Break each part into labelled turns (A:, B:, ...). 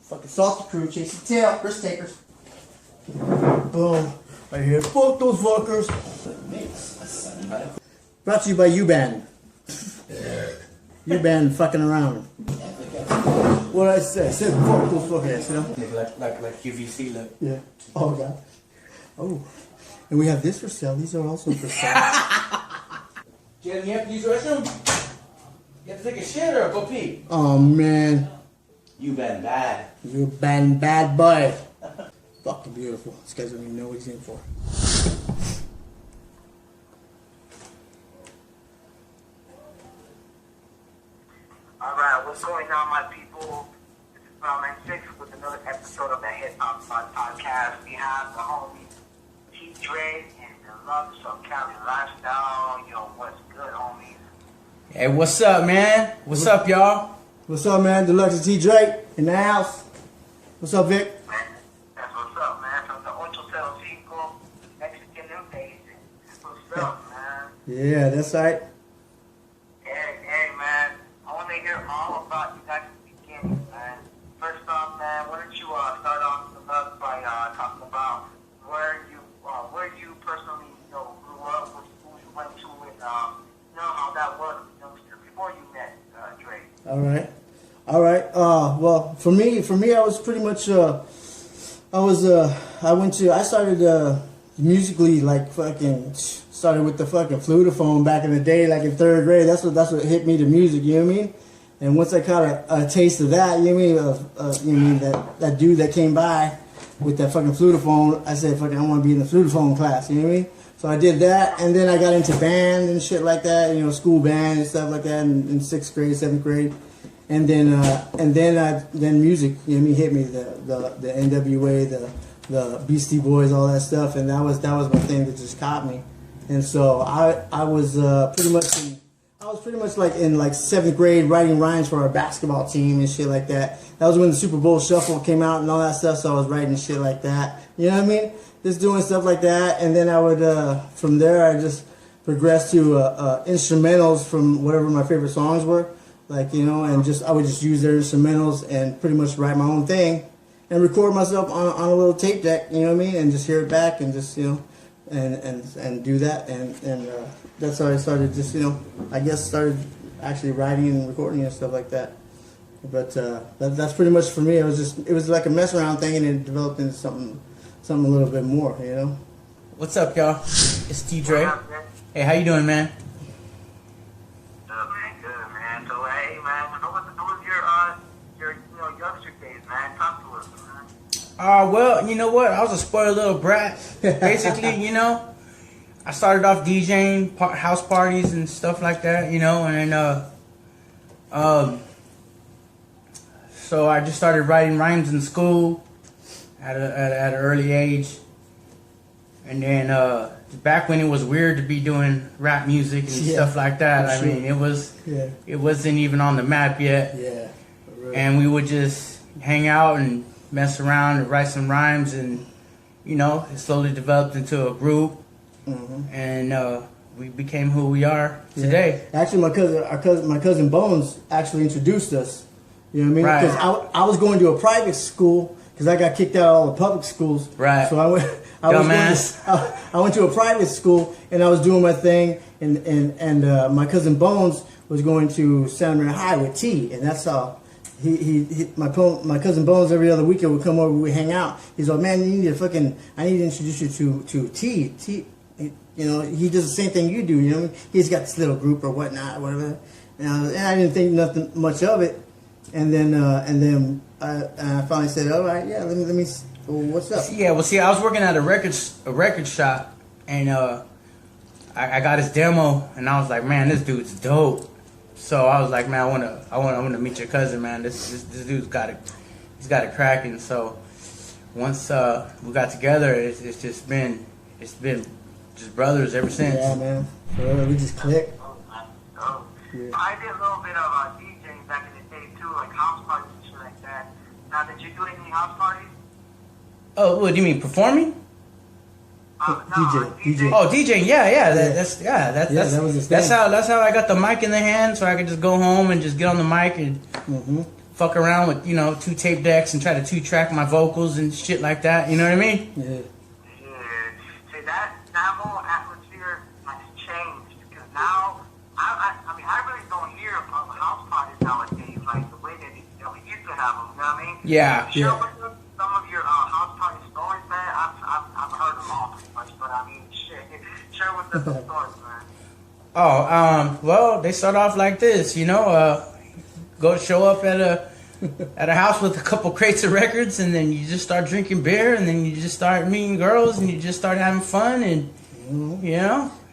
A: Fucking salty crew, chasing tail, risk takers. Boom. Right here. Fuck those fuckers. Brought to you by U-Band. U-Band fucking around. What I say? I said fuck those fuckers, you know?
B: Like QVC look.
A: Yeah. Oh god. Oh. And we have this for sale. These are also for sale.
B: Jalen, you have to use the restroom? You have to take a shit or go pee?
A: Oh man.
B: You been bad.
A: You bad boy. Fucking beautiful. This guy doesn't even know what he's in for.
C: Alright, what's going on, my people? This is Brahman 6 with another episode of the Hip Hop Podcast. We have the homie T. Dre and the Loves of Cali Lifestyle. Yo, what's good, homies?
B: Hey, what's up, man? What's up, y'all?
A: What's up, man? Deluxe and T. Drake in the house. What's up, Vic?
C: Man, that's what's up, man. From the oneself, Mexican invasion. What's up, man?
A: Yeah, that's right.
C: Hey, man. I want to hear all about you guys' beginning, man. First off, man, why don't you start off the love by talking about where you personally, grew up, what school you went to, and how that was, before you met Drake.
A: All right. Well, for me, I was pretty much, I started musically, like fucking, started with the fucking flutophone back in the day, like in third grade. That's what hit me to music, you know what I mean? And once I caught a taste of that, you know what I mean, that dude that came by with that fucking flutophone, I said, fucking, I want to be in the flutophone class, you know what I mean? So I did that, and then I got into band and shit like that, school band and stuff like that in 6th grade, 7th grade. And then music, hit me, the NWA, the Beastie Boys, all that stuff, and that was my thing that just caught me. And so I was pretty much like in like 7th grade writing rhymes for our basketball team and shit like that. That was when the Super Bowl Shuffle came out and all that stuff, so I was writing shit like that. You know what I mean? Just doing stuff like that, and then I would from there I just progressed to instrumentals from whatever my favorite songs were. Like, and I would just use their instrumentals and pretty much write my own thing and record myself on a little tape deck, you know what I mean? And just hear it back and just, and do that. And that's how I started just, I guess started actually writing and recording and stuff like that. But that's pretty much for me. It was like a mess around thing, and it developed into something a little bit more,
B: What's up, y'all? It's T. Dre. Hey, how you doing, man?
C: Good, man. So, hey, man, how was your youngster days, man? Talk to us, man.
B: Well, you know what? I was a spoiled little brat. Basically, I started off DJing house parties and stuff like that, so I just started writing rhymes in school at an early age. And then back when it was weird to be doing rap music and stuff like that, I mean, it wasn't even on the map yet.
A: Yeah. Right.
B: And we would just hang out and mess around and write some rhymes, and it slowly developed into a group, and we became who we are today.
A: Yeah. Actually, my cousin Bones actually introduced us. You know what I mean?
B: Right.
A: Because I was going to a private school because I got kicked out of all the public schools.
B: Right.
A: So I went to a private school, and I was doing my thing, and my cousin Bones was going to Santa Maria High with T, and that's how my cousin Bones every other weekend would come over, we'd hang out. He's like, man, I need to introduce you to T. T, he does the same thing you do, He's got this little group or whatnot, whatever. And I didn't think nothing much of it. And then I finally said, all right, yeah, let me. Well, what's up?
B: Yeah, well, see, I was working at a record shop, and I got his demo, and I was like, man, this dude's dope. So I was like, man, I want to meet your cousin, man. This dude's got it cracking. So once we got together, it's been just brothers ever since.
A: Yeah, man. We just clicked.
C: Yeah. I did a little bit of DJing back in the day too, like house parties and shit like that. Now, did you do any house parties?
B: Oh, what do you mean, performing?
C: No,
A: DJ.
B: Oh, DJing, yeah. That's how I got the mic in the hand, so I could just go home and just get on the mic and fuck around with 2 tape decks and try to 2-track my vocals and shit like that. You know what I mean?
A: Yeah.
C: Yeah. See, that whole atmosphere has changed because now, I mean, I really don't hear of house parties nowadays like the way that we used to have them. You know what I mean?
B: Yeah.
C: Share with us some of your house party stories, man. I've heard them all pretty much, but I mean, shit. Share with us some stories, man.
B: Oh, well, they start off like this, go show up at a house with a couple crates of records, and then you just start drinking beer, and then you just start meeting girls, and you just start having fun, and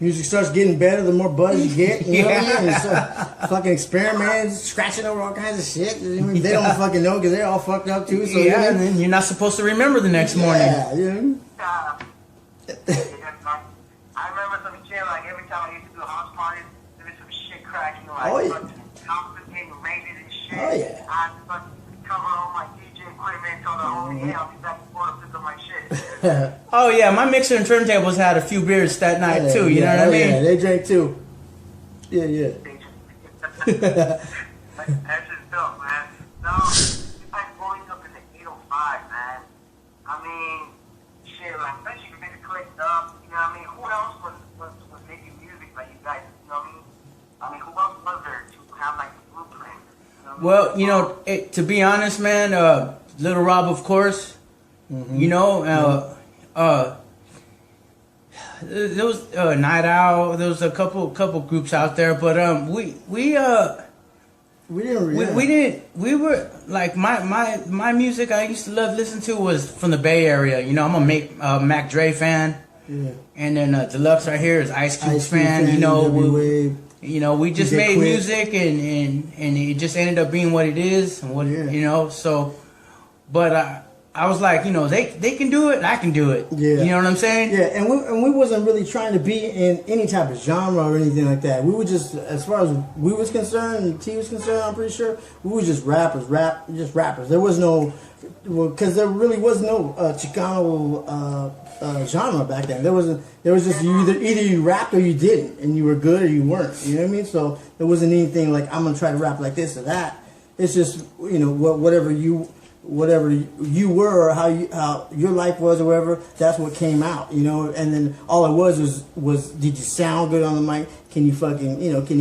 A: music starts getting better the more buzz you get. You know what I mean?
B: Yeah.
A: You start fucking experimenting, scratching over all kinds of shit. I mean, they don't fucking know because they're all fucked up too. So
B: yeah, and then you're not supposed to remember the next morning.
A: Yeah,
C: I remember some shit like every time I used to do house parties, there was some shit cracking like
A: Oh, yeah.
C: houses getting raided and shit.
A: Oh, yeah.
C: I fucking cover all my DJ equipment, told the homie, hey, I'll be back and forth to pick up my shit.
B: Oh yeah, my mixer and turntables had a few beers that night too. You know what I mean?
A: Yeah, they drank too. Yeah.
C: That's just dope, man. No, I'm growing up in the 805, man. I mean, shit, like, especially if you clicked up, you know what I mean? Who else was making music like you guys, you know what I mean? I mean, who else was there to have, like, the blueprint? You know what I mean?
B: Well, to be honest, man, Little Rob, of course, there was Night Owl. There was a couple groups out there, but we were like my music I used to love listening to was from the Bay Area. I'm a Mac Dre fan.
A: Yeah.
B: And then Deluxe right here is Ice Cube's fan. We just
A: DJ
B: made
A: Quick.
B: music and it just ended up being what it is. And so, but I was like, they can do it, I can do it.
A: Yeah.
B: You know what I'm saying?
A: Yeah, and we wasn't really trying to be in any type of genre or anything like that. We were just, as far as we was concerned, and T was concerned, I'm pretty sure, we were just rappers. There was no, because there really was no Chicano genre back then. There was just either you rapped or you didn't, and you were good or you weren't. You know what I mean? So there wasn't anything like I'm gonna try to rap like this or that. It's just whatever you were or how your life was or whatever, that's what came out, and then all it was did you sound good on the mic? Can you fucking can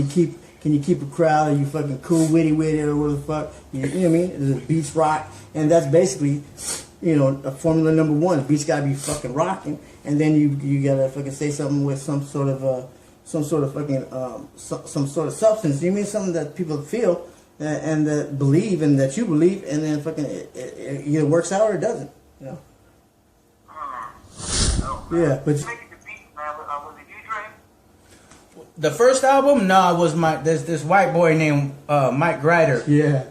A: you keep a crowd? Are you fucking cool, witty or what the fuck? You know what I mean? Is it beats rock? And that's basically a formula number one. The beats gotta be fucking rocking, and then you gotta fucking say something with some sort of fucking some sort of substance. You mean something that people feel and that believe and that you believe, and then fucking it either works out or it doesn't. Yeah, but
C: Making the beat, man, was it you, Dre?
B: The first album, it was there's this white boy named Mike Grider.
A: yeah,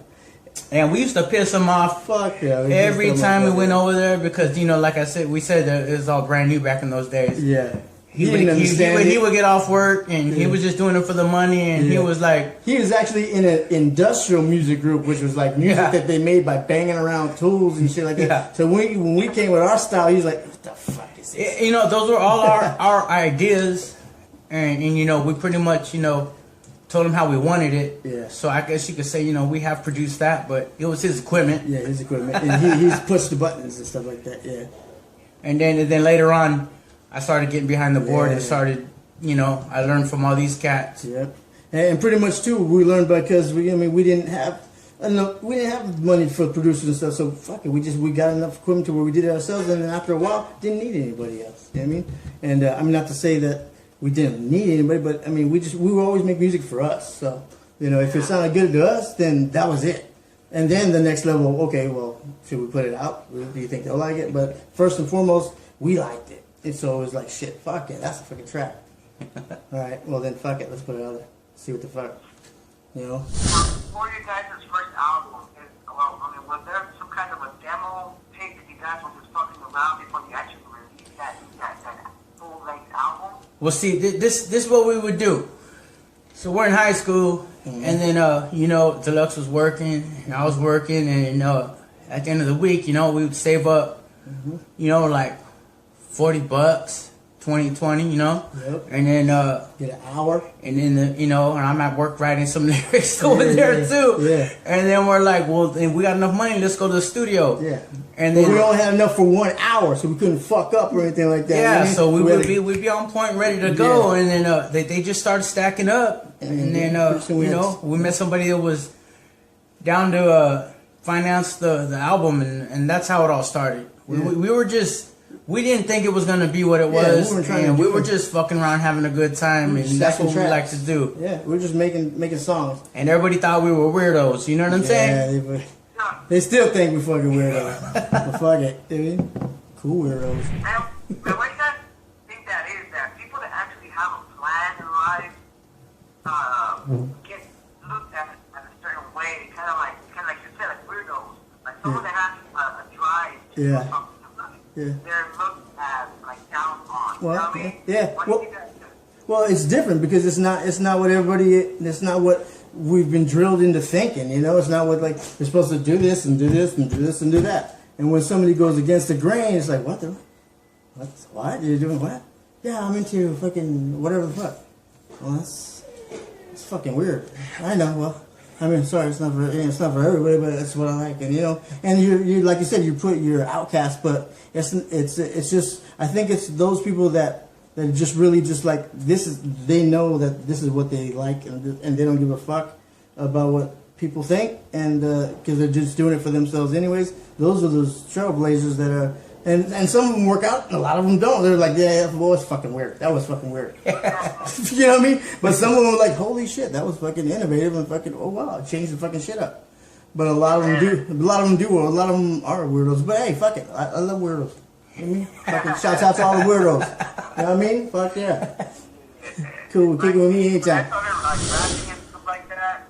B: And we used to piss him off
A: fuck yeah.
B: every time we went over there because, like I said, we said that it was all brand new back in those days.
A: Yeah.
B: He would get off work and he was just doing it for the money, and he was like...
A: He was actually in an industrial music group, which was like music that they made by banging around tools and shit like that.
B: Yeah.
A: So when we came with our style, he was like, what the fuck is this?
B: Those were all our ideas, and we pretty much, told him how we wanted it.
A: Yeah.
B: So I guess you could say, we have produced that, but it was his equipment.
A: Yeah, his equipment. And he's pushed the buttons and stuff like that, yeah.
B: And then later on, I started getting behind the board and started, I learned from all these cats.
A: Yep. And pretty much too, we learned because we didn't have money for producers and stuff. So fuck it, we got enough equipment to where we did it ourselves, and then after a while, didn't need anybody else. You know what I mean? And I mean, not to say that we didn't need anybody, but I mean, we would always make music for us. So if it sounded good to us, then that was it. And then the next level, okay, well, should we put it out? Do you think they'll like it? But first and foremost, we liked it. And so it was like, shit, fuck it, that's a fucking track. All right, well then, fuck it, let's put it out there. See what the fuck,
C: For you guys' first album, was there some kind of a demo tape that you guys were just fucking around before you actually released that full-length album?
B: Well, see, this is what we would do. So we're in high school, and then, Deluxe was working, and I was working, and, at the end of the week, we would save up, like $40, 2020, you know,
A: Yep.
B: and then
A: Get an hour.
B: and then you know, and I'm at work writing some lyrics over there too.
A: Yeah.
B: And then we're like, well, if we got enough money, let's go to the studio.
A: Yeah.
B: And
A: But
B: then
A: we only had enough for 1 hour, so we couldn't fuck up or anything like that.
B: yeah,
A: I mean,
B: so
A: had
B: we'd be on point, ready to go,
A: Yeah.
B: and then they just started stacking up, and then
A: pretty soon we
B: you
A: had-
B: know, we met somebody that was down to finance the album, and that's how it all started. We were just. We didn't think it was gonna be what it was,
A: we weren't trying to
B: and
A: do
B: we were
A: it.
B: just fucking around having a good time, and that's what we
A: stacking
B: like
A: tracks.
B: to do.
A: Yeah, we're just making songs.
B: And everybody thought we were weirdos. You know what I'm saying?
A: Yeah, they still think we fucking weirdos. But fuck it, dude. Cool weirdos.
C: Now, but what do you guys think that is? That people that actually have a plan in life get looked at a certain way, kind of like you said, like weirdos. Like someone that has a drive to do
A: Yeah.
C: something in life.
A: Yeah.
C: They're looked at like down on.
A: Well,
C: you know what I mean?
A: yeah.
C: What
A: Well-
C: do you guys do?
A: Well, it's different because it's not what everybody. It's not what we've been drilled into thinking. You know, it's not what like you're supposed to do this and do this and do this and do that. And when somebody goes against the grain, it's like, what the, what you're doing? What? Yeah, I'm into fucking whatever the fuck. Well, it's fucking weird. I know. Well, I mean, sorry, it's not for everybody, but that's what I like. And you know, and you like you said, you're outcast, but it's just I think it's those people that just really just like this is they know that this is what they like and they don't give a fuck about what people think and because they're just doing it for themselves anyways. Those are those trailblazers that are and some of them work out and a lot of them don't. They're like, yeah, well, it's fucking weird. That was fucking weird. You know what I mean? But some of them are like, holy shit, that was fucking innovative and fucking oh wow, it changed the fucking shit up. But a lot of them do. A lot of them do. A lot of them are weirdos. But hey, fuck it. I love weirdos. You know what I mean? Fucking shouts out to all the weirdos. You know what I mean? Fuck yeah. Cool. Kick it with me anytime.
C: I started like rapping and stuff like that.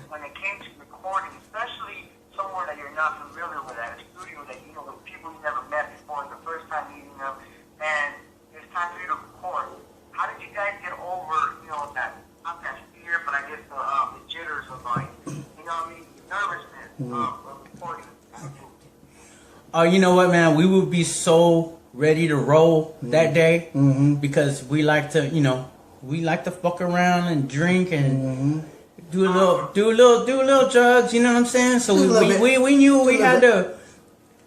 C: When it came to recording, especially somewhere that you're not familiar with, at a studio that you know with people you never met before, the first time meeting them, and it's time for you to record. How did you guys get over, you know, that not that fear, but I guess the jitters of like, you know, what I mean, nervousness of recording?
B: You know what, man? We would be so ready to roll that day because we like to, you know, we like to fuck around and drink and do a little drugs. You know what I'm saying? So we knew we had to.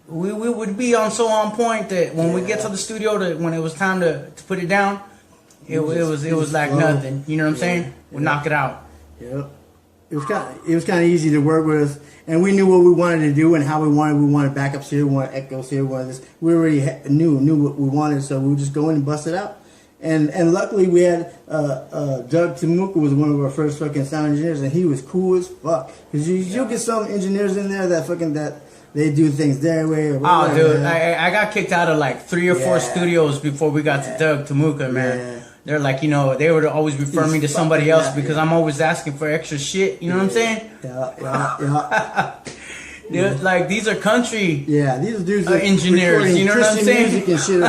B: We would be so on point that when we get to the studio, when it was time to put it down, it was like nothing. You know what I'm saying? We knock it out.
A: Yep. It was kind of easy to work with us, and we knew what we wanted to do and how we wanted. We wanted backups here, we wanted echoes here, we wanted this. We already knew what we wanted, so we would just go in and bust it out. And luckily we had Doug Tamuka was one of our first fucking sound engineers, and he was cool as fuck. Cause you'll get some engineers in there that they do things their way. Or
B: Oh,
A: whatever,
B: dude,
A: man.
B: I got kicked out of like 3 or 4 studios before we got to Doug Tamuka, man.
A: Yeah.
B: They're like, you know, they would always refer me to somebody else because I'm always asking for extra shit. You know what I'm saying?
A: Yeah.
B: They're like, these are country.
A: Yeah, these dudes are
B: engineers,
A: recording
B: you know what I'm
A: Christian
B: saying?
A: music and shit,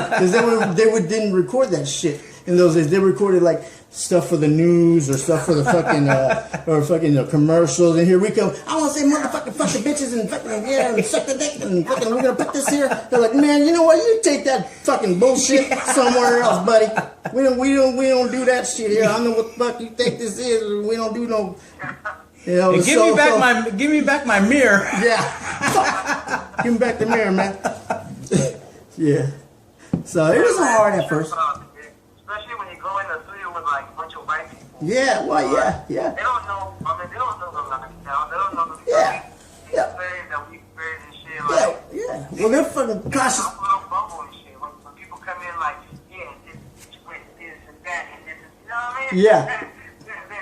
A: because didn't record that shit in those days. They recorded like stuff for the news or stuff for the fucking commercials. And here we come. I want to say motherfucking fucking bitches and fucking yeah and suck the dick and fucking we're gonna put this here. They're like, man, you know what? You take that fucking bullshit somewhere else, buddy. We don't do that shit here. I don't know what the fuck you think this is. We don't do no. You know,
B: Hey, give me back my mirror.
A: Yeah. Give me back the mirror, man. Yeah. So it was hard at first.
C: Especially when you go in the studio with like a bunch of white people.
A: Yeah, well, yeah.
C: They don't know. I mean, they don't know the lifestyle. They don't know the
A: Yeah.
C: experience that we experience and shit. Like,
A: Yeah. Well, they're fucking cautious.
C: I'm a little bumble and shit. When people come in like, yeah, this with this and that and this, you know what I mean?
A: Yeah.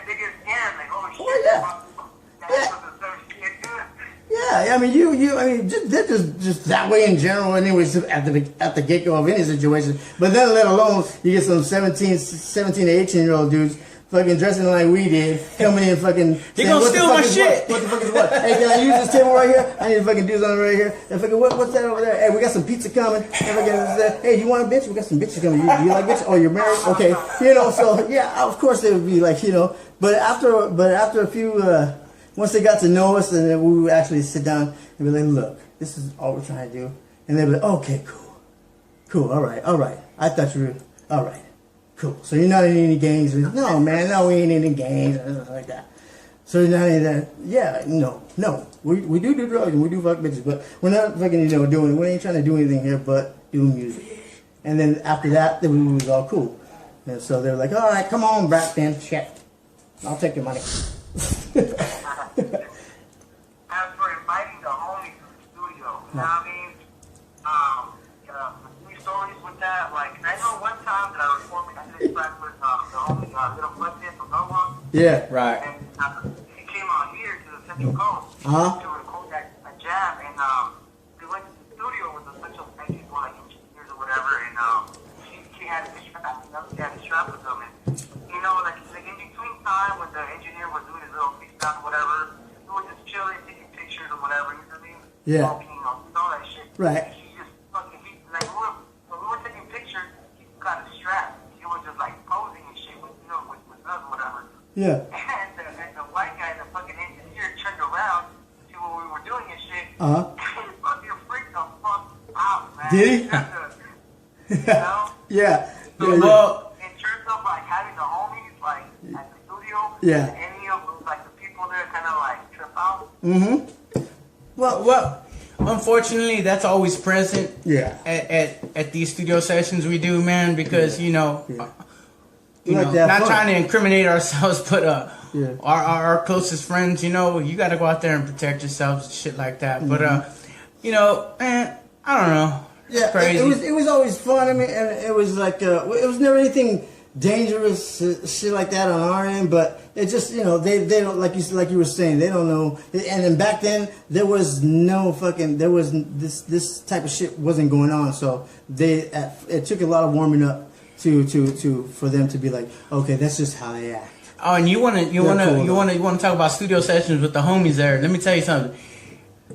C: They get scared like, oh shit.
A: Oh, yeah. Yeah, I mean, they're just that way in general, anyways, at the get go of any situation. But then, let alone, you get some 17 to 18-year-old dudes fucking dressing like we did, coming in fucking.
B: He gonna steal my shit.
A: What the fuck is what? Hey, can I use this table right here? I need to fucking do something right here. And fucking what's that over there? Hey, we got some pizza coming. Hey, you want a bitch? We got some bitches coming. You like bitch? Oh, you're married? Okay, you know. So yeah, of course they would be like, you know. But after a few. Once they got to know us, and then we would actually sit down and be like, look, this is all we're trying to do. And they'd be like, okay, cool, all right. I thought you were All right, cool. So you're not in any gangs? No, man, no, we ain't in any gangs or anything like that. So you're not in that? Yeah, no. We do drugs and we do fuck bitches, but we're not fucking, doing. We ain't trying to do anything here but do music. And then after that, then we was all cool. And so they were like, all right, come on, back then, shit. I'll take your money.
C: As for inviting the homies to the studio, you know what I mean? Few stories with that. Like, I know one time that I was performing, I did a track with the homie Little Footsteps from Nova.
A: Yeah.
B: Right.
C: And he came out here to the Central Coast
A: Uh-huh.
C: to record a jam. And we went to the studio with a bunch of people, like engineers or whatever. And he had a strap, he had a strap with him. And, like in between time when the engineer was doing his little freestyle or whatever, we were just chilling, taking pictures or whatever, you know what I mean?
A: Yeah.
C: Smoking, all that shit.
A: Right.
C: He just fucking, when we were taking pictures, he got a strap. He was just like posing and shit with us or whatever.
A: Yeah.
C: And the white guy, the fucking engineer, turned around to what we were doing and shit.
A: Uh-huh.
C: And he fucking freaked the fuck out, man.
A: Did he? Yeah.
C: So,
B: Well,
C: in terms of like having the homies like at the studio,
A: Yeah.
C: any of like the people there kind of like trip out.
A: Mm-hmm.
B: well, unfortunately, that's always present.
A: Yeah.
B: At these studio sessions we do, man, because
A: Yeah.
B: not trying to incriminate ourselves, but
A: Yeah.
B: our closest friends, you got to go out there and protect yourselves and shit like that. But I don't know. It's
A: Yeah,
B: crazy.
A: it was always fun. I mean, and it was like it was never anything dangerous shit like that on our end. But it just they don't like you were saying, they don't know. And then back then there was no fucking this type of shit wasn't going on. So it took a lot of warming up to for them to be like, okay, that's just how they act.
B: Oh, and you want to talk about studio sessions with the homies there? Let me tell you something.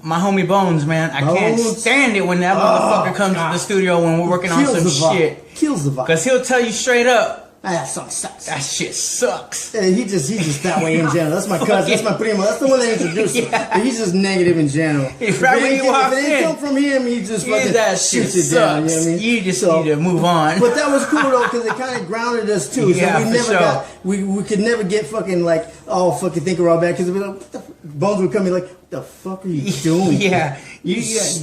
B: My homie Bones, man, I can't stand it when that motherfucker comes to the studio when we're working on some shit.
A: Kills the vibe.
B: Cause he'll tell you straight up,
A: that song sucks.
B: that shit sucks.
A: Yeah, he's just that way in general. That's my cousin. That's my primo. That's the one that introduced him.
B: Yeah.
A: But he's just negative in general.
B: If right when you walk
A: if it ain't
B: in,
A: come from him, he just fucking
B: that shit
A: shoots it down. You know what I mean?
B: You just need to move on.
A: But that was cool though, because it kind of grounded us too.
B: Yeah,
A: so we
B: for
A: never
B: sure.
A: got we could never get fucking like fucking think we're all bad, because like, what the Bones would come in like, what the fuck are you doing?
B: Yeah, he's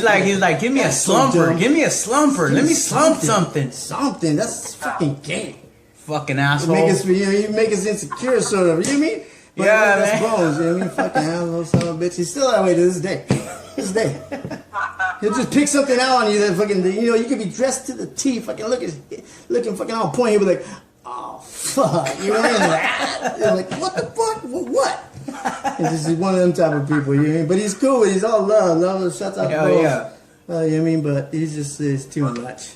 B: like, give me a
A: That's so
B: slumper,
A: dumb.
B: give me a slumper, let me slump something.
A: Something that's fucking gay.
B: Fucking
A: You
B: asshole.
A: you make us insecure, sort of. You know what I mean? But
B: Yeah,
A: that's
B: man.
A: Bones. You know what I mean? Fucking asshole, son of a bitch. He's still that way to this day. This day. He'll just pick something out on you that fucking, you could be dressed to the T, fucking looking fucking on point. He'll be like, oh, fuck. You know what I mean? You're like, what the fuck? What? It's just one of them type of people, you know what I mean? But he's cool. He's all love. Love, shuts out
B: Hell
A: Bones.
B: yeah.
A: You know what I mean? But it's too much.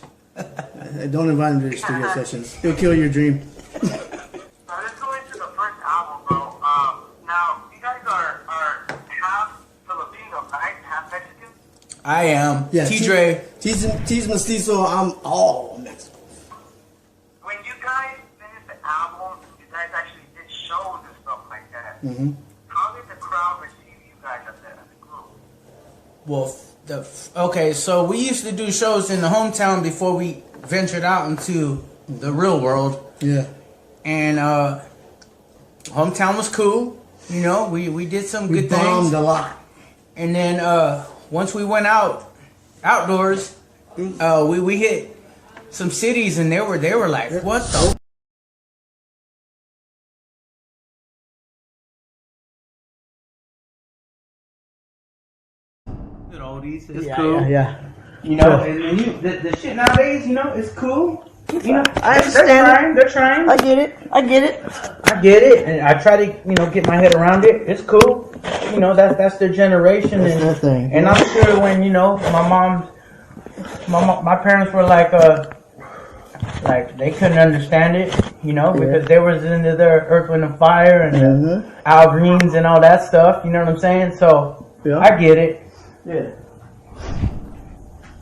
A: Don't invite him to your studio sessions. He'll kill your dream.
C: So let's go into the first album, bro. Now you guys are half Filipino, right? Half Mexican.
B: I am.
A: Yeah,
B: T-Dre.
A: T's mestizo. I'm all Mexican.
C: When you guys finished the album, you guys actually did shows and stuff like that.
A: Mm-hmm.
C: How did the crowd receive you guys as a group?
B: Well, okay, so we used to do shows in the hometown before we ventured out into the real world.
A: Yeah.
B: And hometown was cool. We did some
A: We
B: good
A: bombed
B: things.
A: a lot.
B: And then once we went outdoors, we hit some cities, and they were like, what the? Good oldies, it's cool.
A: Yeah.
B: And the shit nowadays, it's cool.
A: I understand.
B: They're trying.
A: I get it.
B: I get it, and I try to, get my head around it. It's cool. That's their generation,
A: That's their thing.
B: And I'm sure when my parents were like they couldn't understand it, because they was into their Earth, Wind, and Fire and the Al Greens and all that stuff. You know what I'm saying? So
A: Yeah.
B: I get it. Yeah.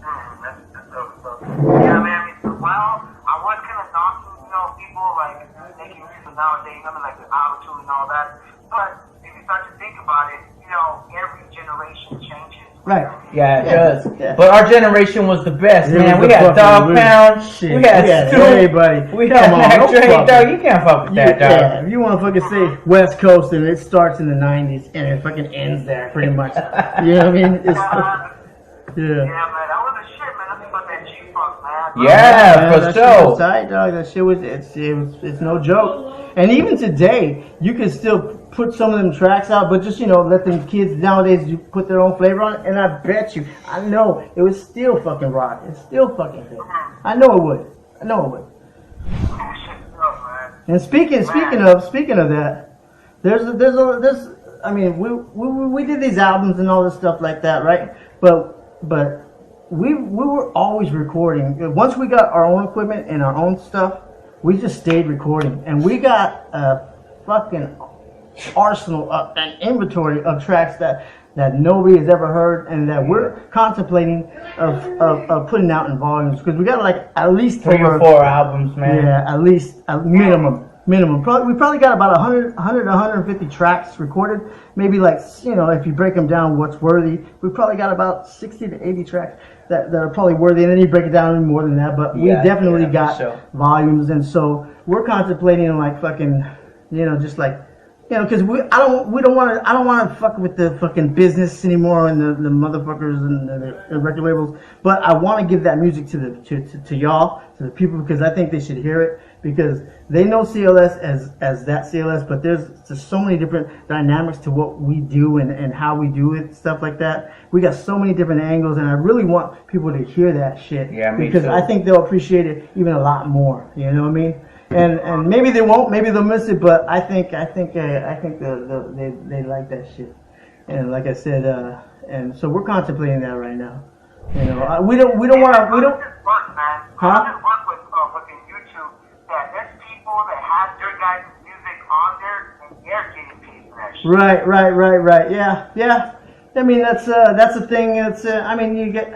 C: That's dope stuff. Yeah, man. Well, I was kind of knocking, people like making music nowadays, like the auto-tune and all that. But if you start to think about it, every generation changes
A: Right.
B: Yeah, it
A: Yeah,
B: does.
A: yeah.
B: But our generation was the best,
A: It
B: man.
A: was
B: We
A: the
B: had
A: fucking
B: Dog
A: movie.
B: Pound.
A: Shit.
B: We had
A: everybody.
B: We had
A: Come on,
B: Mac
A: don't
B: Dre,
A: fuck
B: dog.
A: with-
B: You can't fuck with that, dog.
A: Yeah, if you want to fucking say West Coast and it starts in the 90s and it fucking ends there pretty much. You know what I mean? It's,
C: Yeah,
A: yeah.
C: man, that was a shit, man. Nothing but that G-Funk, man.
B: Yeah,
A: Man,
B: for
A: that shit was
B: sure.
A: tight, dog. That shit was it's no joke. And even today, you can still put some of them tracks out, but just let them kids nowadays you put their own flavor on it. And I bet you, I know it was still fucking rock. It's still fucking good. I know it would. And speaking of that, there's I mean we did these albums and all this stuff like that, right? But we were always recording. Once we got our own equipment and our own stuff, we just stayed recording, and we got a fucking arsenal, an inventory of tracks that nobody has ever heard, and that we're contemplating of putting out in volumes, because we got like at least
B: 3 or 4 albums, man.
A: yeah, at least a minimum. We probably got about 100 to 150 tracks recorded. Maybe like, if you break them down, what's worthy, we probably got about 60 to 80 tracks that are probably worthy. And then you break it down even more than that. But we definitely
B: for
A: got
B: sure.
A: volumes. And so we're contemplating like fucking, just like, because I don't want to fuck with the fucking business anymore and the motherfuckers and the record labels. But I want to give that music to y'all, to the people, because I think they should hear it, because they know CLS as that CLS, but there's just so many different dynamics to what we do and how we do it, stuff like that. We got so many different angles, and I really want people to hear that shit.
B: Yeah, me
A: because
B: too.
A: I think they'll appreciate it even a lot more. You know what I mean? And maybe they won't, maybe they'll miss it, but I think they like that shit. And like I said, and so we're contemplating that right now. We don't want to. We don't.
C: Huh? I just work with YouTube that there's people that have your guys' music on there and they're getting paid for that shit.
A: Right. Yeah. I mean, that's a thing. You get.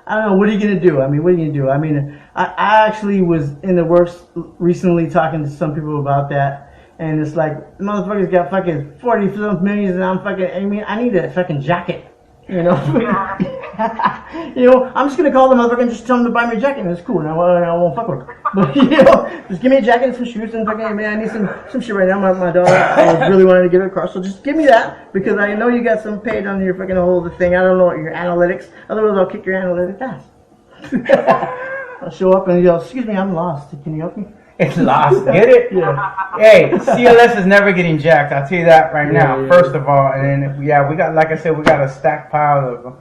A: I don't know. What are you gonna do? I actually was in the works recently talking to some people about that, and it's like, motherfuckers got fucking 40 millions, and I need a fucking jacket. I'm just gonna call them motherfucker and just tell them to buy me a jacket, and it's cool. And I won't fuck with them. But just give me a jacket and some shoes, and fucking, man, I need some shit right now. My daughter, I really wanted to give it a car, so just give me that, because I know you got some paid on your fucking whole thing. I don't know what your analytics. Otherwise, I'll kick your analytics ass. I'll show up and yell, "Excuse me, I'm lost. Can you help me?"
B: It's lost. Get it?
A: Yeah.
B: Hey, CLS is never getting jacked. I'll tell you that right now.
A: Yeah.
B: First of all, and then we got, like I said, we got a stacked pile of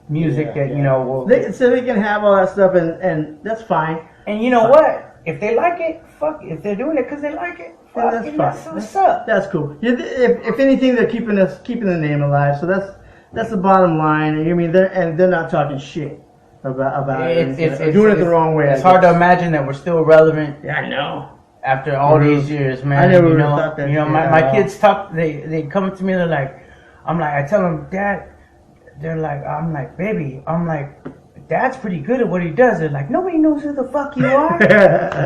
B: music that will.
A: So they can have all that stuff, and that's fine.
B: And you know what? If they like it, fuck it. If they're doing it because they like it, fuck
A: That's
B: it.
A: fine.
B: That's what's up.
A: That's cool. If anything, they're keeping the name alive. So that's the bottom line. They're not talking shit about it. They're doing it the wrong way.
B: It's hard to imagine that we're still relevant.
A: Yeah, I know.
B: After all these years, man.
A: I never thought that.
B: My kids talk. They come up to me. They're like, I tell them, Dad. They're like, I'm like, baby. I'm like, Dad's pretty good at what he does. They're like, nobody knows who the fuck you are.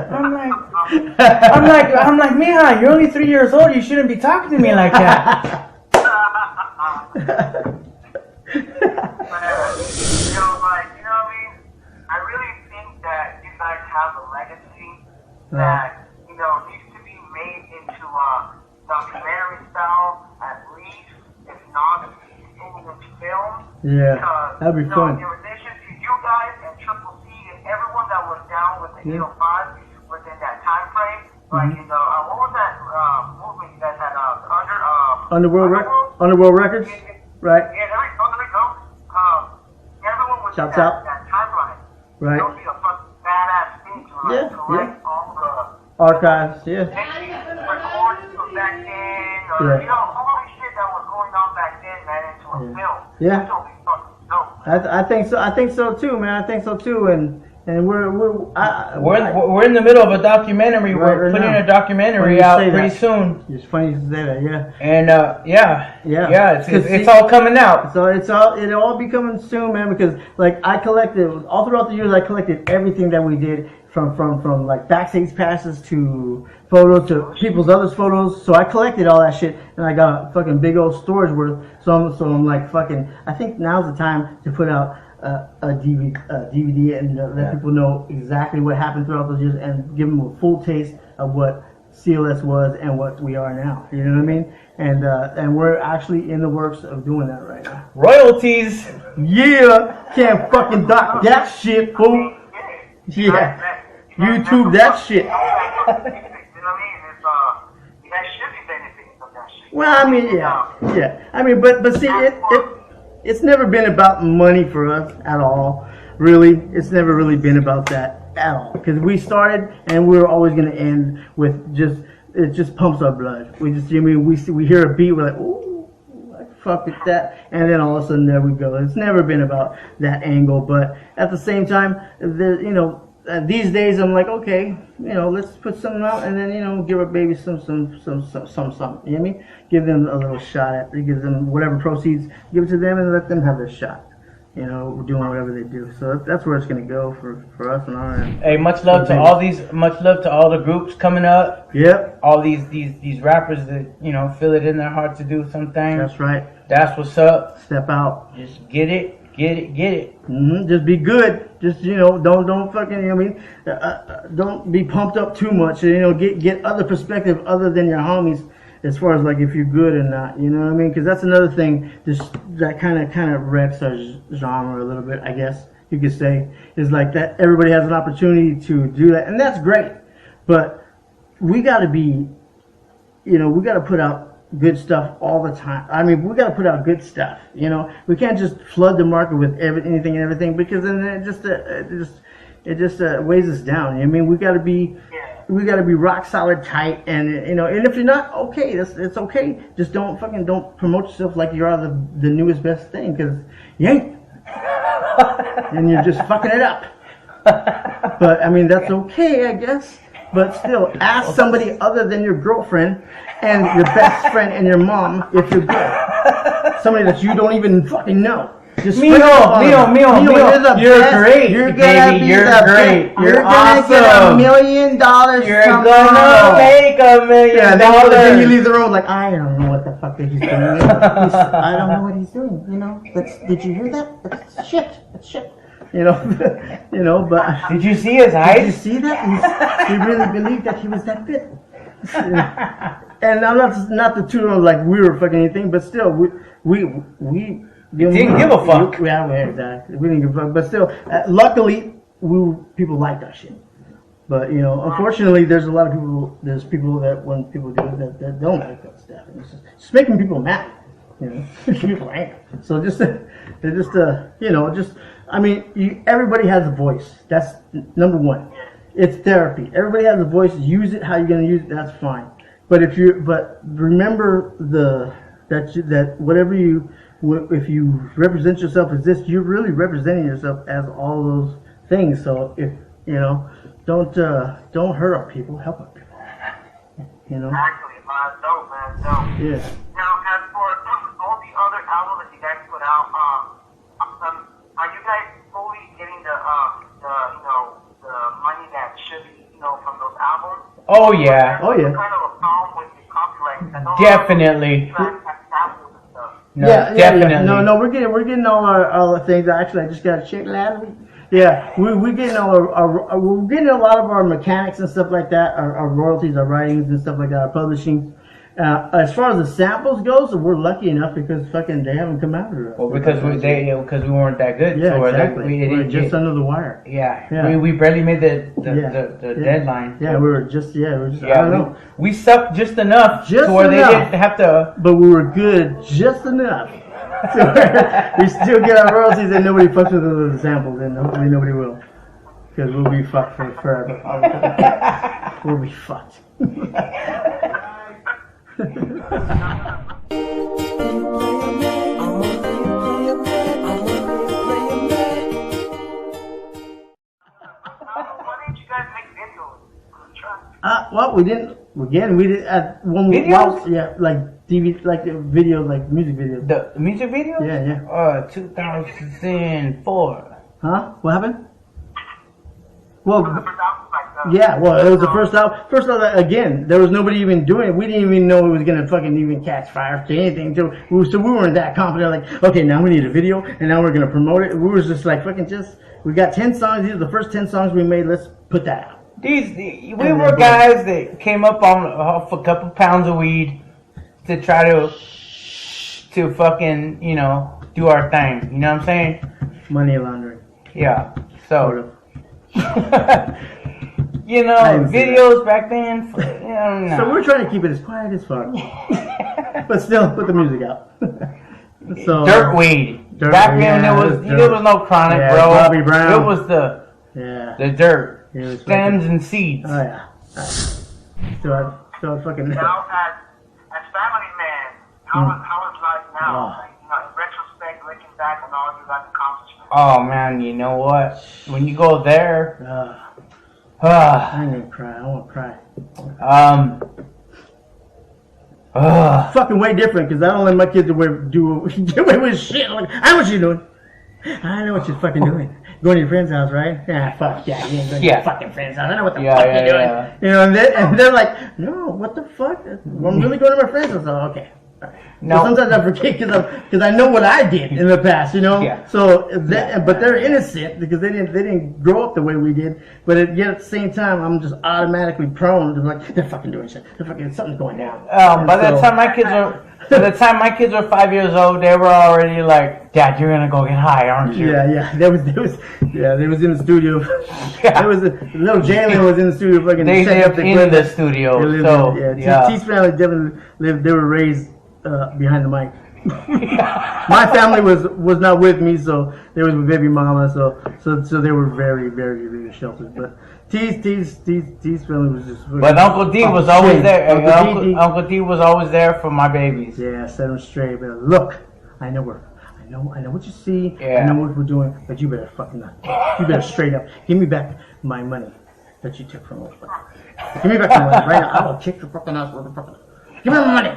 B: I'm like, Mija, you're only 3 years old. You shouldn't be talking to me like that.
C: I really think that you guys have a legacy that needs to be made into a documentary style, at least, if not into film.
A: Yeah, that'd be fun.
C: In relation to you guys and Triple C and everyone that was down with the 805 within that time frame, like what was that movement you guys had?
A: Underworld Records, right?
C: Yeah, there we go. Everyone was
A: Shouts
C: in
A: out.
C: that timeline.
A: Right.
C: It'll be a fucking badass thing to collect all the
A: archives. Yeah.
C: recordings from back then, or all the shit that was going on back then, man, into a film.
A: Yeah.
C: It'll be fucking dope.
A: I think so. I think so too, man. I think so too. And
B: We're in the middle of a documentary. We're
A: right
B: putting
A: now.
B: a documentary out pretty
A: that.
B: soon.
A: It's funny you say that, yeah.
B: And it's
A: See,
B: all coming out.
A: So it'll all be coming soon, man. Because like I collected all throughout the years, I collected everything that we did from like backstage passes to photos to people's others photos. So I collected all that shit, and I got a fucking big old storage worth. So I'm like fucking. I think now's the time to put out a DVD and let people know exactly what happened throughout those years and give them a full taste of what CLS was and what we are now. You know what I mean? And we're actually in the works of doing that right now.
B: Royalties.
A: Yeah, can't fucking dock that shit, fool. Yeah, YouTube that shit.
C: You know what I mean? You guys should be benefiting from that shit.
A: Well, I mean, yeah. I mean, but see, it's never been about money for us at all. Really, it's never really been about that at all. Because we started, and we were always going to end with it just pumps our blood. We just, I mean, we hear a beat, we're like, ooh, I fuck with that, and then all of a sudden there we go. It's never been about that angle, but at the same time, these days I'm like, okay, let's put something out, and then give our baby some. You know what I mean? Give them a little shot at it. Give them whatever proceeds, give it to them, and let them have their shot. Doing whatever they do. So that's where it's gonna go for us and our end.
B: Hey, much love to all the groups coming up.
A: Yep.
B: All these rappers that feel it in their heart to do something.
A: That's right.
B: That's what's up.
A: Step out.
B: Just get it.
A: Just be good. Just don't fucking. Don't be pumped up too much. Get other perspective other than your homies. As far as like if you're good or not, you know what I mean? Because that's another thing that kind of wrecks our genre a little bit, I guess you could say, is like that everybody has an opportunity to do that, and that's great. But we got to be, we got to put out good stuff all the time. I mean, we got to put out good stuff. We can't just flood the market with anything and everything, because then it just weighs us down. I mean, we got to be. We got to be rock solid tight, and and if you're not, okay, it's okay. Just don't promote yourself like you're the newest best thing, because you ain't, and you're just fucking it up. But I mean, that's okay, I guess. But still, ask somebody other than your girlfriend and your best friend and your mom if you're good. Somebody that you don't even fucking know.
B: Mio, you're great,
A: you're
B: baby. You're great. You're awesome.
A: Get $1 million.
B: You're gonna make $1 million.
A: Then you leave the room like, I don't know what the fuck he's doing. I don't know what he's doing. Did you hear that? That's shit. That's shit. But
B: did you see his eyes?
A: Did you see that? He really believed that he was that good. And I'm not the two of like we were fucking anything, but still we
B: didn't give a fuck.
A: Yeah, exactly. We didn't give a fuck, but still, luckily, people like that shit. But unfortunately, there's a lot of people. There's people that when people do it that don't like that stuff. And it's just making people mad. Making people angry. So I mean, everybody has a voice. That's number one. It's therapy. Everybody has a voice. Use it how you're gonna use it. That's fine. But remember that whatever if you represent yourself as this, you're really representing yourself as all those things. So if don't hurt our people, help our people.
C: Actually, man, dope.
A: Yeah.
C: Now, as for all the other albums that you guys put out, are you guys fully getting the money that should be from those albums?
B: Oh yeah.
A: Oh yeah.
C: Kind of a problem with the copyright.
B: Definitely. No,
A: yeah,
B: definitely.
A: Yeah. No, we're getting all our things. Actually, I just got a check last week. Yeah, we're getting we're getting a lot of our mechanics and stuff like that, our royalties, our writings and stuff like that, our publishing. As far as the samples goes, we're lucky enough because fucking they haven't come out of it.
B: Well, because we weren't that good.
A: Yeah,
B: so
A: exactly. We're just under the wire.
B: Yeah. We barely made the deadline.
A: Yeah, we were just I don't know.
B: We sucked just enough to where they didn't have to.
A: But we were good just enough. We still get our royalties and nobody fucks with the samples, and hopefully nobody will. Because we'll be fucked forever. We'll be fucked. Well, we didn't. Again, we did at one.
B: Videos?
A: Like DVD, like video, like music videos.
B: The music video?
A: Yeah.
B: 2004.
A: Huh? What happened? Well, Yeah, well, it was the first album. Again, there was nobody even doing it. We didn't even know it was gonna fucking even catch fire to anything. So we weren't that confident. Like, okay, now we need a video, and now we're gonna promote it. We were just like, we got 10 songs. These are the first 10 songs we made. Let's put that out.
B: We were guys that came up off a couple pounds of weed to try to fucking, do our thing. You know what I'm saying?
A: Money laundering.
B: Yeah. So,
A: videos
B: back then. No.
A: So we're trying to keep it as quiet as fuck, but still put the music out. So
B: dirt weed. Back then there was no chronic, bro.
A: Bobby Brown.
B: It was the dirt. Stems and seeds.
A: Oh yeah. So fucking.
C: Now, as family man, how is life now? Like, in retrospect, looking back on all your accomplishments.
B: Oh man, you know what? When you go there,
A: I'm gonna cry. I won't cry. Fucking way different because I don't let my kids get away with shit. Like, I know what you're doing. I know what you're fucking doing. Going to your friend's house, right? Fuck yeah, you ain't going to your fucking friend's house. I know what the fuck you're doing. Yeah. You know, and they're like, no, what the fuck? I'm really going to my friend's house. Oh, okay. No. So sometimes I forget because I know what I did in the past, Yeah. So, but they're innocent because they didn't grow up the way we did. But yet at the same time, I'm just automatically prone to like they're fucking doing shit. Something's going down.
B: By the time my kids were 5 years old, they were already like, Dad, you're gonna go get high, aren't you?
A: Yeah. They was in the studio. There was little Jalen was in the studio. Fucking
B: they lived in the studio.
A: T's family definitely lived. They were raised behind the mic. My family was not with me, so there was with baby mama, so they were very, very, very sheltered. But T's family was just.
B: But Uncle D was always there. Uncle D was always there for my babies.
A: Yeah, set them straight. But look, I know what you see.
B: Yeah.
A: I know what we're doing, but you better fucking not. You better straight up give me back my money that you took from me. Give me back my money right now. I will kick your fucking ass, motherfucker. Give me my money.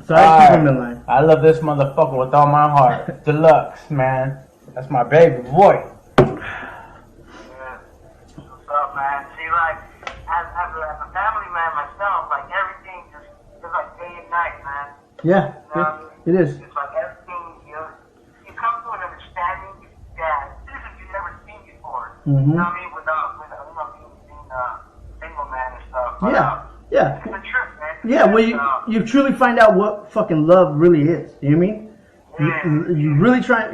A: So I keep him in line.
B: I love this motherfucker with all my heart. Deluxe, man. That's my baby boy.
C: Yeah. What's up, man? See, like, as a family man myself, like, everything just like day and night, man.
A: Yeah, it is.
C: It's like everything, you come to an understanding that this is you've never seen before.
A: Mm-hmm.
C: You know what I mean? Without being a single man and stuff. But,
A: yeah.
C: It's a trip, man.
A: Yeah, well, you truly find out what fucking love really is. You know what I mean?
C: Yeah.
A: You really try.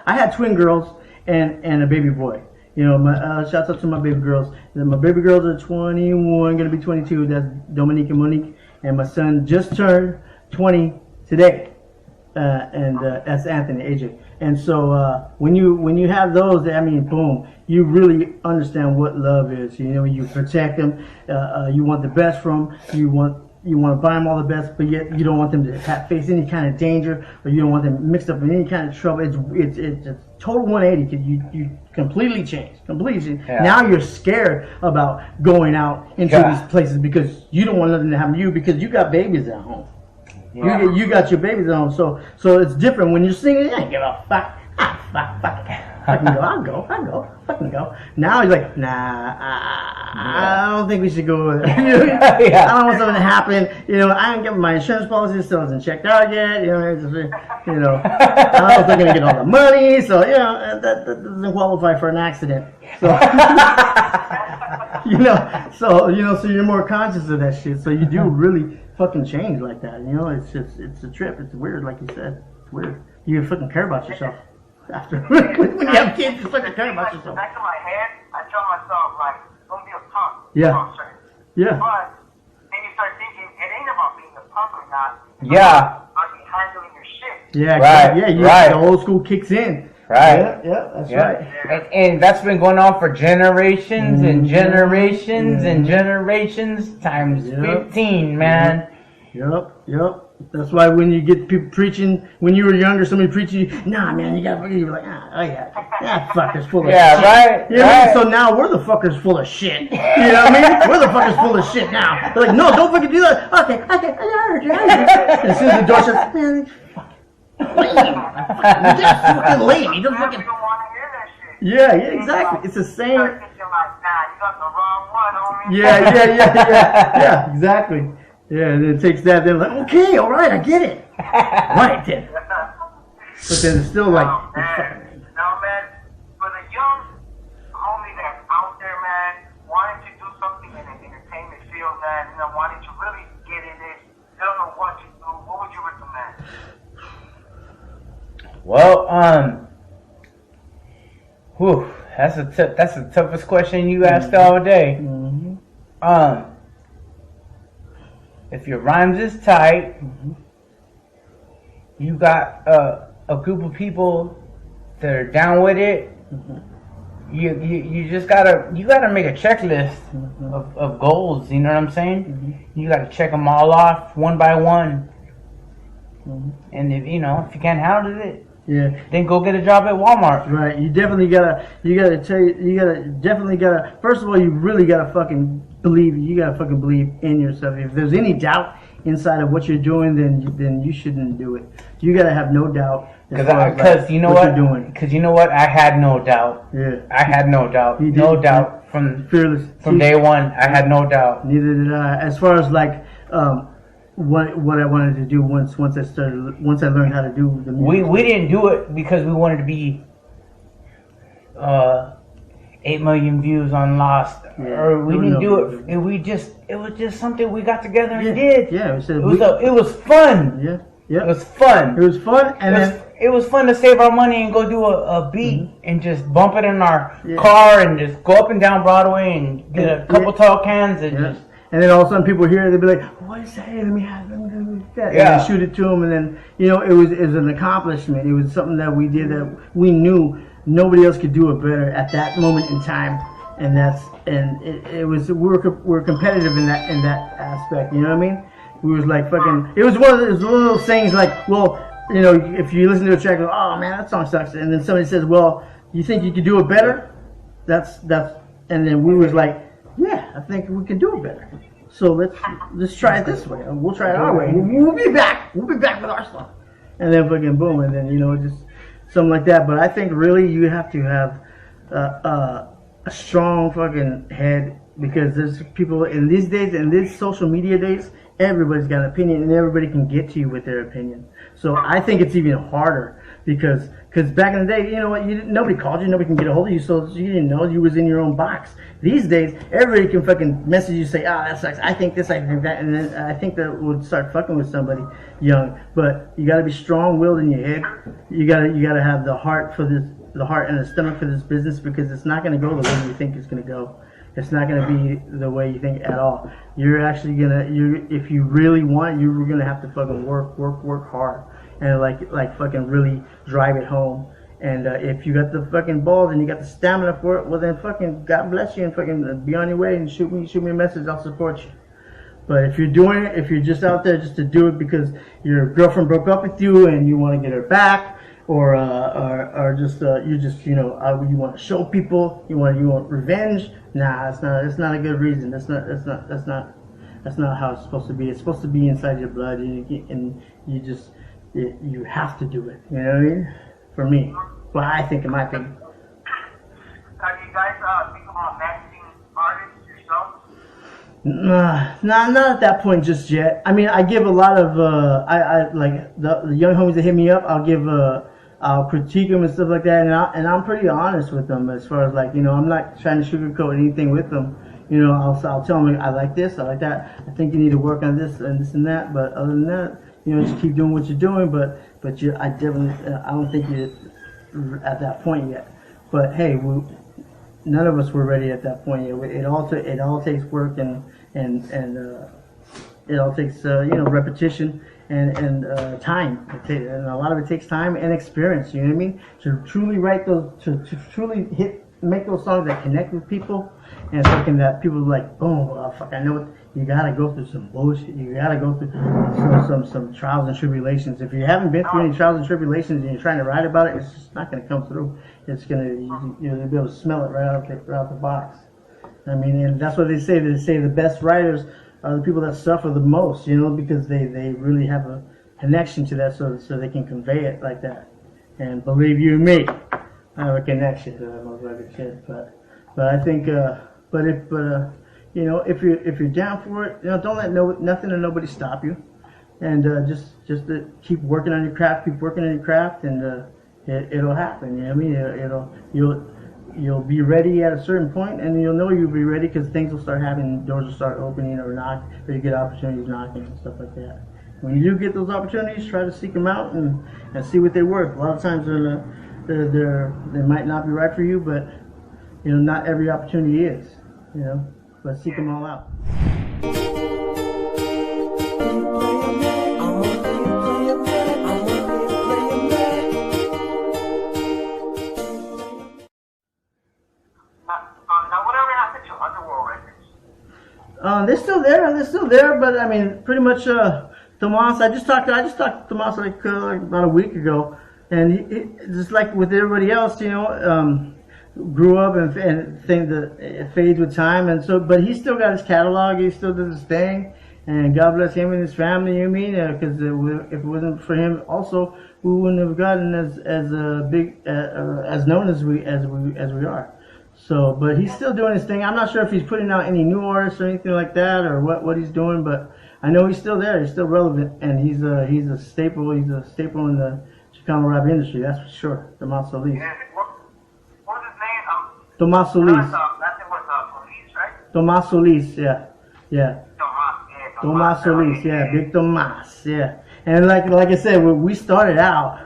A: I had twin girls and a baby boy. You know, shouts out to my baby girls. My baby girls are 21, gonna be 22. That's Dominique and Monique, and my son just turned 20 today, and that's Anthony, AJ. And so when you have those, I mean, boom, you really understand what love is. You know, you protect them. You want the best from them. You want to buy them all the best, but yet you don't want them to face any kind of danger, or you don't want them mixed up in any kind of trouble. It's a total 180. You completely change. Yeah. Now you're scared about going out into these places because you don't want nothing to happen to you because you got babies at home. Yeah. You got your babies at home, so it's different when you're singing. You ain't give a fuck. I can go. Now he's like, nah, I don't think we should go there. I don't want something to happen. You know, I didn't get my insurance policy still hasn't checked out yet. You know, I don't know if they're gonna get all the money. So that doesn't qualify for an accident. So so you're more conscious of that shit. So you do really fucking change like that. You know, it's a trip. It's weird, like you said. It's weird. You fucking care about yourself. After when you have kids, you fucking care about yourself.
C: Back in my head, I tell myself like, don't be a punk.
A: Yeah. Yeah.
C: But then you start thinking, it ain't about being a punk or not.
B: Yeah.
C: Are you handling your shit?
A: Yeah.
B: Right.
A: Yeah.
B: Right.
A: The old school kicks in.
B: Right.
A: Yeah. That's right.
B: And that's been going on for generations and generations and generations times 15, man.
A: Yep. That's why when you get people preaching, when you were younger, somebody preaching, nah, man, you're like, that fucker's full of shit.
B: Right.
A: You know what I mean? So now we're the fuckers full of shit. You know what I mean? We're the fuckers full of shit now. They're like, no, don't fucking do that. Okay, I heard you. As soon as the door shuts, man, fucking lame. You're just fucking lame. You just fucking.
C: We don't want to hear that shit.
A: Yeah, exactly. It's the same.
C: You're thinking like, nah, you got the wrong one, homie.
A: Yeah, exactly. Yeah, and it takes that. They're like, okay, all right, I get it. Right then. But then it's still like,
C: Oh, man. No, man. For the young homie that's out there, man, wanting to do something in the entertainment field, man, wanting to really get in it, they don't know what to do, what would you recommend?
B: Well, that's the toughest question you asked all day.
A: Mm-hmm.
B: If your rhymes is tight, you got a group of people that are down with it. You just gotta make a checklist of goals. You know what I'm saying? You gotta check them all off one by one. And if you can't handle it, then go get a job at Walmart.
A: Right. You definitely gotta first of all, you really gotta fucking believe in yourself. If there's any doubt inside of what you're doing, then you shouldn't do it. You gotta have no doubt.
B: Because you know what you're doing. Because you know what, I had no doubt.
A: Yeah.
B: I had no doubt. No doubt from
A: fearless.
B: From day one, I had no doubt.
A: Neither did I. As far as like what I wanted to do once I learned how to do the music.
B: We didn't do it because we wanted to be 8 million views on Lost, or we didn't do it. It was just something we got together and did.
A: Yeah,
B: it was fun.
A: Yeah,
B: it was fun.
A: It was fun, and
B: it was fun to save our money and go do a beat and just bump it in our car and just go up and down Broadway and get a couple tall cans and just.
A: And then all of a sudden people hear it, they'll be like, what is that? Let me have that. And then shoot it to them, and then, it was an accomplishment. It was something that we did that we knew nobody else could do it better at that moment in time. And we were competitive in that aspect, you know what I mean? We was like fucking, it was one of those things like, well, if you listen to a track, oh man, that song sucks. And then somebody says, well, you think you could do it better? That's, and then we was like, yeah, I think we can do it better. So let's try it this way. We'll try it our way. We'll be back. We'll be back with our stuff. And then fucking boom, and then just something like that. But I think really you have to have a strong fucking head, because there's people in these days, in these social media days, everybody's got an opinion and everybody can get to you with their opinion. So I think it's even harder because back in the day, you know what, nobody called you, nobody can get a hold of you, so you didn't know, you was in your own box. These days, everybody can fucking message you, say, that sucks, I think this, I think that, and then I think that would start fucking with somebody young. But you gotta be strong-willed in your head. You gotta have the heart and the stomach for this business, because it's not gonna go the way you think it's gonna go. It's not going to be the way you think at all. You're actually if you really want it, you're going to have to fucking work hard. And like fucking really drive it home. And if you got the fucking balls and you got the stamina for it, well then fucking God bless you, and fucking be on your way and shoot me a message. I'll support you. But if you're doing it, if you're just out there just to do it because your girlfriend broke up with you and you want to get her back, or just you want to show people, you want revenge. Nah, it's not a good reason. That's not how it's supposed to be. It's supposed to be inside your blood, and you have to do it. You know what I mean? For me, well, I think, in my opinion.
C: Have you guys think about managing artists yourself?
A: Not at that point just yet. I mean, I give a lot of I like the young homies that hit me up. I'll critique them and stuff like that, and I'm pretty honest with them as far as like, I'm not trying to sugarcoat anything with them. I'll tell them I like this, I like that. I think you need to work on this and this and that. But other than that, just keep doing what you're doing. But I don't think you're at that point yet. But hey, none of us were ready at that point yet. It all takes work and it all takes repetition. And time, and a lot of it takes time and experience. You know what I mean? To truly write make those songs that connect with people, and fucking that people are like, oh fuck, I know it. You gotta go through some bullshit. You gotta go through some trials and tribulations. If you haven't been through any trials and tribulations and you're trying to write about it, it's just not gonna come through. It's gonna you'll be able to smell it right out the box. I mean, and that's what they say. They say the best writers are the people that suffer the most, because they really have a connection to that, so they can convey it like that. And believe you me, I have a connection to that motherfucking shit. But I think, you know, if you're down for it, you know, don't let nothing or nobody stop you, and just keep working on your craft, and it'll happen. You know what I mean? You'll be ready at a certain point, and you'll know you'll be ready because things will start happening, doors will start opening or knock, or you get opportunities knocking and stuff like that. When you do get those opportunities, try to seek them out and see what they're worth. A lot of times they might not be right for you, but you know, not every opportunity is. You know, but seek them all out. They're still there, but I mean, pretty much, Tomas, I just talked to Tomas like about a week ago, and he just like with everybody else, you know, grew up and think that it fades with time, and so, but he still got his catalog, he still does his thing, and God bless him and his family, you mean, because if it wasn't for him also, we wouldn't have gotten as big, as known as we are. So, but he's still doing his thing. I'm not sure if he's putting out any new artists or anything like that, or what he's doing, but I know he's still there. He's still relevant, and he's a staple. He's a staple in the Chicano rap industry. That's for sure. Tomas Solis.
C: Yeah, what's his name?
A: Tomas Solis.
C: That's it was Solis, right?
A: Tomas Solis. Yeah. Tomas Solis. Yeah, Big Tomas. Yeah. And like I said, we started out,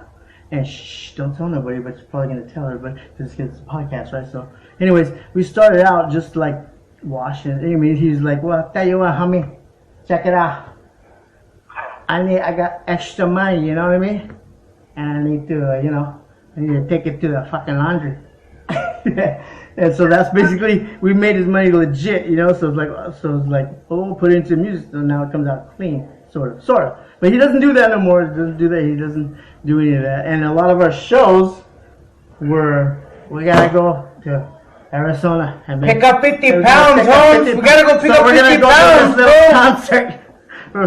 A: and shh, don't tell nobody, but you're probably gonna tell her, but because it's a podcast, right? So. Anyways, we started out just like washing. I mean, he's like, "Well, I'll tell you what, homie, check it out. I got extra money, you know what I mean? And I need to take it to the fucking laundry." And so that's basically, we made his money legit, you know. So it's like, oh, put it into music, so now it comes out clean, sort of. But he doesn't do that no more. He doesn't do any of that. And a lot of our shows we gotta go to Arizona and
B: pick up 50 pounds, Holmes. We gotta go pick up 50 pounds, bro.
A: Concert.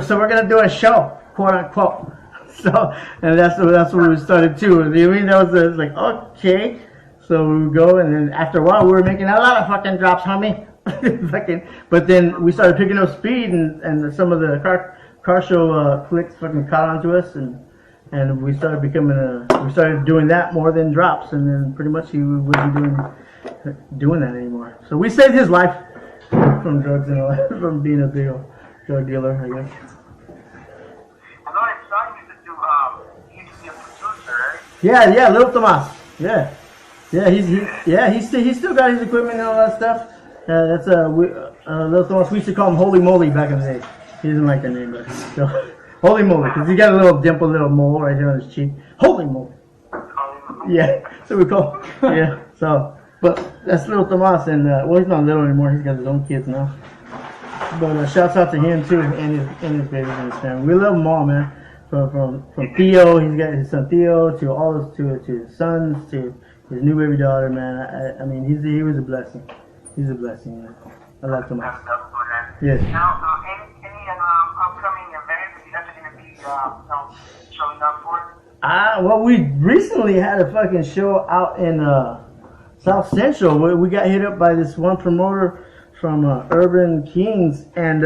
A: So we're gonna do a show, quote unquote. So, and that's what we started too. I mean, that was like, okay. So we would go, and then after a while, we were making a lot of fucking drops, homie. But then we started picking up speed, and some of the car show clicks fucking caught onto us, and we started we started doing that more than drops, and then pretty much he wasn't doing that anymore. So we saved his life from drugs and all that, from being a big old drug dealer, I guess.
C: I know his son he used to be a producer, right?
A: Yeah, Little Tomas. Yeah, he's still got his equipment and all that stuff. That's Little Tomas. We used to call him Holy Moly back in the day. He doesn't like that name, but so Holy Moly, because he got a little dimple, little mole right here on his cheek. Holy Moly. Yeah, so we call. Yeah, so. But that's Little Tomas, and he's not little anymore. He's got his own kids now. But shouts out to him too, and his babies and his family. We love them all, man. From Theo, he's got his son Theo, to his sons, to his new baby daughter, man. I mean, he was a blessing. He's a blessing, man. I love Tomas. Yes.
C: Now, any upcoming events that you guys are gonna be showing up for?
A: Well, we recently had a fucking show out in South Central. We got hit up by this one promoter from Urban Kings, and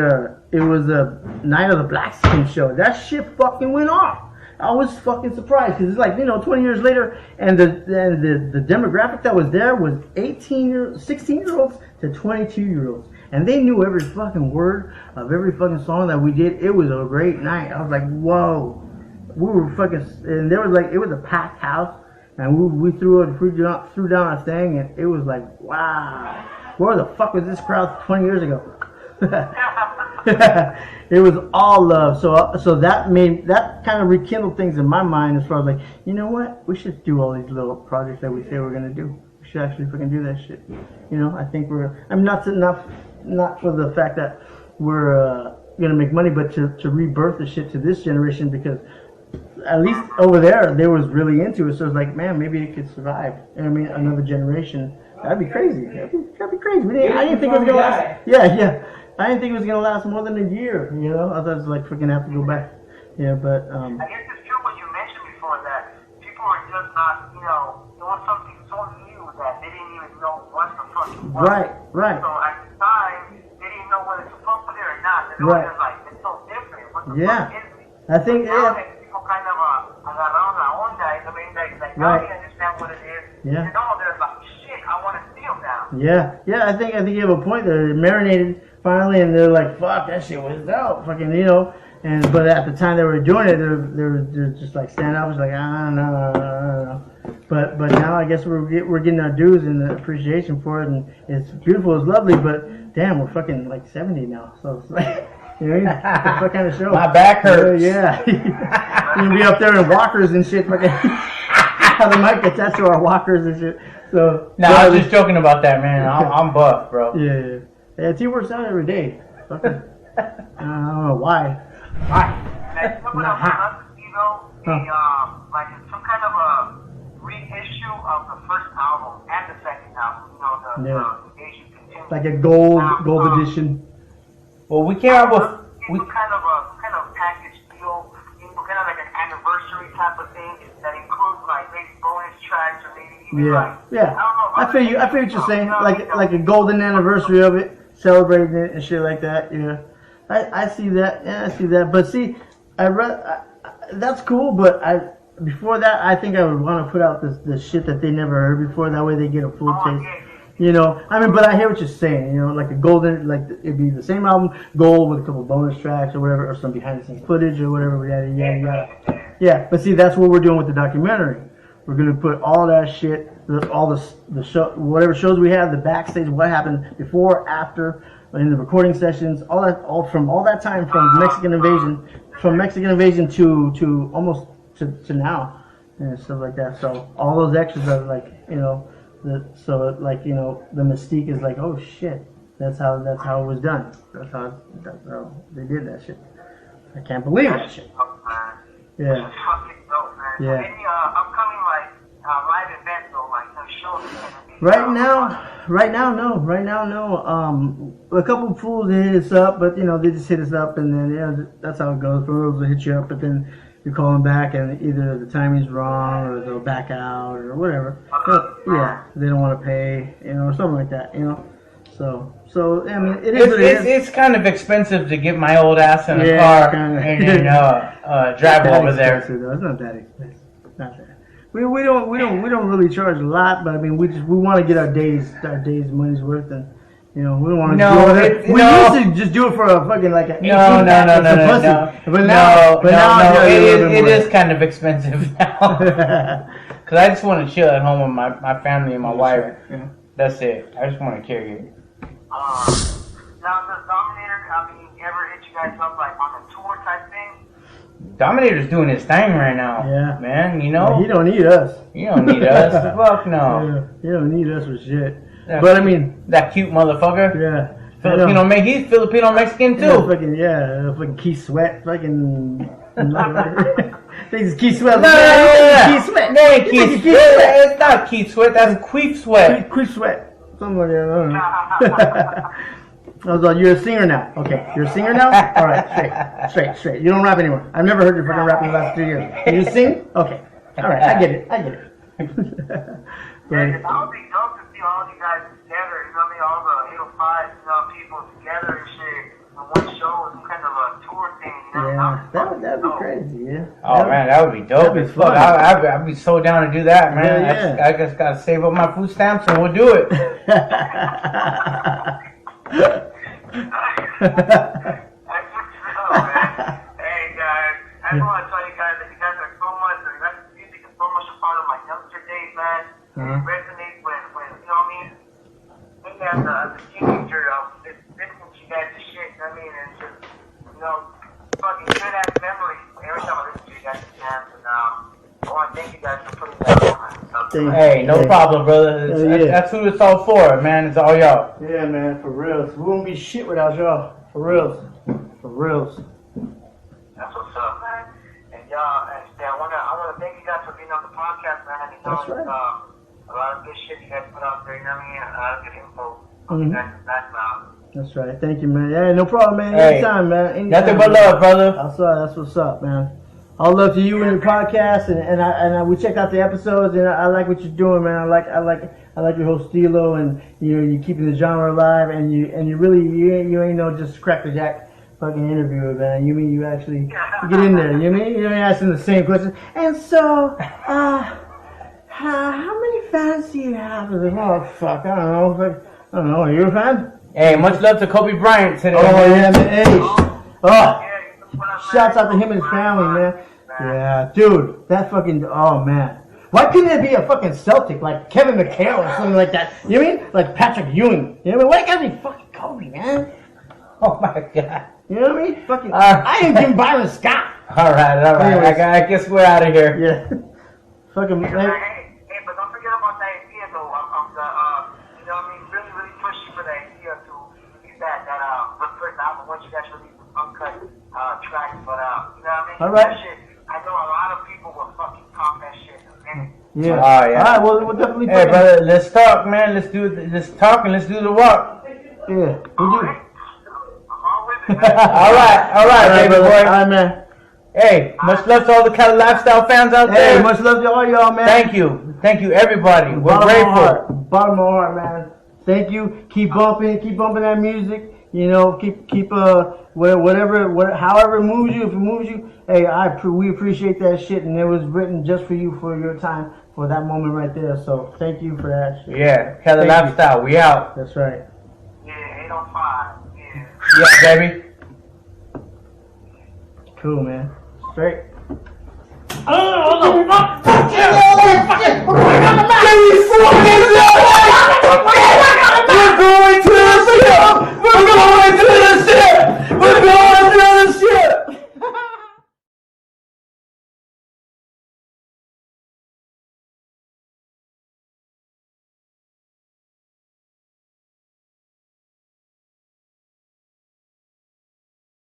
A: it was a Night of the Blackskin show. That shit fucking went off. I was fucking surprised, because it's like, 20 years later, and the demographic that was there was 16-year-olds to 22-year-olds, and they knew every fucking word of every fucking song that we did. It was a great night. I was like, whoa. We were fucking, and there was like, it was a packed house. And we threw down our thing, and it was like, wow, where the fuck was this crowd 20 years ago? It was all love. So that kind of rekindled things in my mind, as far as like, you know what? We should do all these little projects that we say we're gonna do. We should actually fucking do that shit. I think I'm not for the fact that we're gonna make money, but to rebirth the shit to this generation, because at least over there, they was really into it. So it's like, man, maybe it could survive. I mean, another generation. That'd be crazy. That'd be crazy. I didn't think it was gonna last. Yeah. I didn't think it was gonna last more than a year. I thought it was like freaking have to go back. Yeah, but
C: I guess it's true what you mentioned before, that people are just not, they want something so
A: Right.
C: So at the time, they didn't know whether to fuck with it or not. And
A: Right.
C: it was like, it's so different. What the
A: Yeah.
C: fuck is it?
A: I think,
C: Now
A: yeah.
C: that people kind of agarraron la onda, I mean, like now
A: Right.
C: they understand what it is.
A: Yeah.
C: And all they're like, shit, I want to steal now.
A: Yeah. I think you have a point there. They're marinated finally, and they're like, "Fuck, that shit was dope." Fucking, you know. But at the time they were doing it, they're just like standoffish, like no. But now I guess we're getting our dues and the appreciation for it, and it's beautiful, it's lovely. But damn, we're fucking like 70 now, so it's like, you know, it's what kind of show?
B: My back hurts.
A: Yeah. You're gonna be up there in walkers and shit. Fucking have the mic attached to our walkers and shit. So
B: No, I was just joking about that, man. I'm buff, bro.
A: Yeah. He works out every day. Fucking, I don't know why.
C: Like, you know what I would love to see though? Like some kind of a reissue of the first album and the second album. You know, the Asian continues.
A: Like a gold edition.
B: Well, we came out with
C: kind of package deal, kind of like an anniversary type of thing that includes like maybe bonus tracks or maybe even like
A: Yeah.
C: I don't know.
A: I feel what you're saying. Like a golden anniversary of it, celebrating it and shit like that. Yeah. I see that. Yeah, I see that. But see, that's cool. But before that, I think I would want to put out the shit that they never heard before. That way they get a full taste. You know, I mean, but I hear what you're saying. You know, like a golden, like it'd be the same album, gold with a couple bonus tracks or whatever, or some behind the scenes footage or whatever. Yada. Yeah, but see, that's what we're doing with the documentary. We're gonna put all that shit, all the show, whatever shows we have, the backstage, what happened before, after, in the recording sessions, all that time from Mexican invasion to almost to now, and stuff like that. So all those extras are like, you know, the mystique is like, oh shit, that's how it was done. That's how they did that shit. I can't believe that shit. Yeah. Yeah.
C: Any upcoming live events though, like some shows?
A: Right now, no. A couple of fools hit us up, but you know they just hit us up, and then that's how it goes. Fools will hit you up, but then you call them back, and either the timing's wrong, or they'll back out, or whatever. Yeah, they don't want to pay, you know, or something like that, you know. So I mean,
B: it's kind of expensive to get my old ass in a car and drive over there.
A: Though. It's not that expensive. Not that. We don't really charge a lot, but I mean we want to get our days money's worth, and you know we don't want to do it. We used to just do it for a fucking like a
B: no. But now it is kind of expensive now. Because I just want to chill at home with my family and my wife.
A: Yeah.
B: That's it. I just want to carry it.
C: Now does Dominator, ever hit you guys up like on a tour type thing?
B: Dominator's doing his thing right now.
A: Yeah.
B: Man, you know?
A: He don't need us.
B: You don't need us. Fuck no.
A: Yeah, he don't need us for shit.
B: But I mean... That cute motherfucker.
A: Yeah.
B: Filipino, he's Filipino Mexican too.
A: Fucking Keith Sweat. Fucking... Thinks Keith Sweat.
B: Keith Sweat. No, Keith Sweat. It's not Keith Sweat. That's Queef Sweat.
A: Queef Sweat. Something like that. I don't know. I was like, you're a singer now. Okay, you're a singer now? All right, straight. You don't rap anymore. I've never heard you fucking rap in the last 2 years. Can you sing? Okay. All right, I get it.
C: That would be dope to see all you guys together. You know what I mean? All the 805, people together and shit in one show, some kind of a tour thing. You know?
A: Yeah, that'd be crazy. Yeah.
B: Oh man, that would be dope as fuck. I'd be so down to do that, man. Yeah. I just gotta save up my food stamps and we'll do it.
C: That's what's up, man. Hey guys, I just want to tell you guys that you guys are so much. The music is so much a part of my youngster days, man. It resonates when you know what I mean. Maybe as a teenager, listening to you guys' shit. You know what I mean, and just fucking good ass memories every time I listen to you guys' jams. And I want to thank you guys for putting that on.
B: Hey, no problem, brother. That's who it's all for, man. It's all y'all.
A: Yeah, man, for real. We wouldn't be shit without y'all. For reals.
C: That's what's up, man. And y'all, I wanna thank you guys for being on the podcast, man.
A: That's right.
C: A lot of good shit you guys put out there. You know what I mean? A lot of good info on you guys' background.
A: That's right. Thank you, man. Yeah, no problem, man.
B: Hey,
A: Anytime, man. Anytime,
B: nothing but love, brother.
A: That's what's up, man. all love to you and your podcast, and we checked out the episodes, and I like what you're doing, man. I like your whole stilo, and you're keeping the genre alive, and you really ain't no just crackerjack fucking interviewer, man. You mean you actually get in there? You mean you're asking the same questions? And so, how many fans do you have? Oh fuck, I don't know. Are you a fan?
B: Hey, much love to Kobe Bryant today.
A: Oh yeah, man. Hey, shouts out to him and his family, man. Yeah, dude, that fucking man. Why couldn't it be a fucking Celtic like Kevin McHale or something like that? You know what I mean? Like Patrick Ewing. You know what I mean? Why can't it be fucking Kobe, man?
B: Oh my god.
A: You know what I mean? Fucking. I am Jim Byron Scott.
B: All right.
A: Anyways.
B: I guess we're out of here.
A: Yeah. Fucking.
C: Hey, but don't forget about that idea though. You know what I mean? Really, really push for that idea to get that first album once you guys release the uncut tracks. But you know what I mean?
A: All right.
C: That shit, I know a lot of people will fucking pop that shit.
A: Yeah.
B: Oh yeah.
A: All right. Well, we'll definitely.
B: Hey, brother, let's talk, man. Let's talk and let's do the walk.
A: Yeah. We do.
B: All right, baby boy.
A: All right, man.
B: Hey, much love to all the Cali lifestyle fans out there.
A: Hey, much love to all y'all, man.
B: Thank you, everybody. We're grateful.
A: Bottom of my heart, man. Thank you. Keep bumping that music. You know, keep however it moves you. If it moves you, hey, we appreciate that shit, and it was written just for you, for your time, for that moment right there. So thank you for that shit.
B: Yeah, Cali lifestyle. We out.
A: That's right.
C: Yeah, 805. Yeah.
B: Yeah, baby.
A: Cool, man. Straight.
B: Oh, fuck!